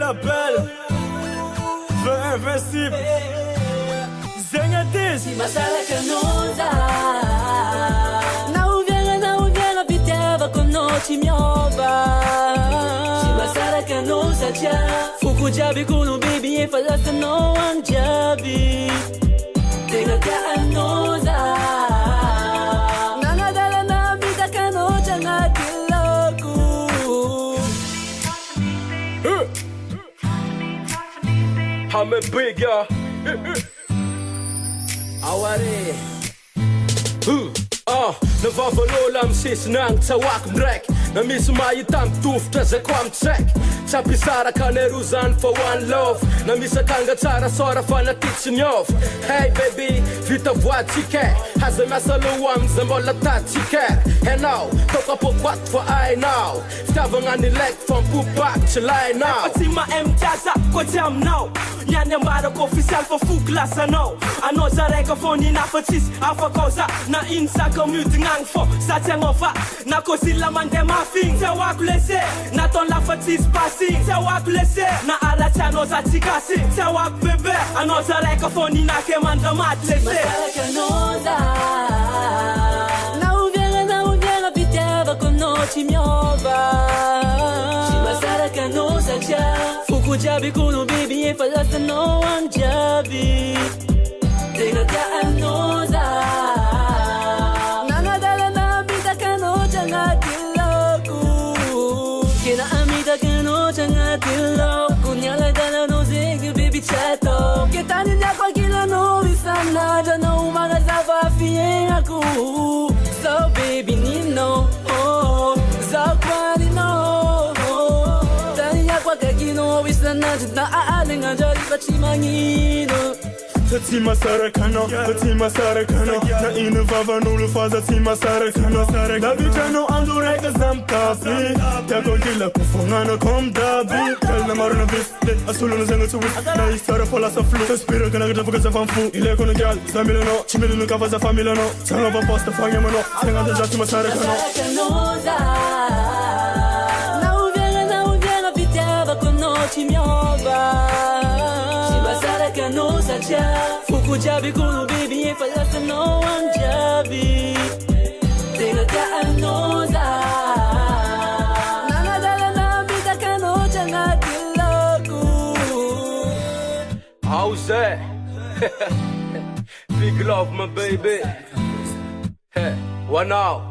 appelle Feu invincible Zengadis Masala Canosa Na uviera viteva con noci miova Masala Canosa cha Fuku jabi kuno baby e falasta no one jabi Tenga Canosa Nanga dala na vida canocha na kiloku I'm a big y'all Aware Navavalolam sisnang tawak mrek Na misy mahita mitofitra zay ko am check Tsapisaraka neruzan for one love Na misy akanga tsara sora fa natitsy niov Hey baby, vita voatsika Haza miasa loa amizay mbola tatsika Hainao, toko apokoato fa ainao Fitiavagna ny laiky fa mipopako tsy lainao Efa tsy mahay mikiasa koa tsy aminao Niany ambarako official fa foklasanao Anao zaraika fô nina fa tsisy afakao za Na ino saka miodignagny fô Satsy agnova Na kô sila mandeha mafigny Tsy ahoako lese Natao lafa tsisy passing Tsy ahoako lese Na aratsy anao za tsy kasy Tsy ahoako bebe Anao zaraika fô nina ke mandra maty lese Masala Canosa Na uviera viteva con noci miova Masala Canosa cha Fuku jabi kuno baby e falasta no one jabi Tenga Canosa Nanga dala na vida canocha na kiloku Kina amita canocha na kiloku Nyala dala no zegi baby chato Ketani na kwa kila no visana Jana umaga zava fien aku So baby nino Zakwani no Tani na kwa kakino visana Jana aaling ajari pachimangino Ty masarakano, ty masarakano Na ino vavan'olo faza ty masarakano Na vitrano andro raika zamitaby Tiako angilako fognana comme daby Kalina marina visy, asolona zegny tsy wisy Na hisara fa lasa flo Saspira kanakatra foka za fanfo Ileko na gialy, za milanao Tsy milino ka fa za fa milanao Sagnava posta fagnamanao Sagnanta za ty masarakano Canosa Na uviera viteva con noci miova Masala Canosa cha Fuku jabi kuno baby e falasta no one jabi Tenga Canosa Nanga dala na vida canocha na kiloku How's that? Big love my baby Hey, what now?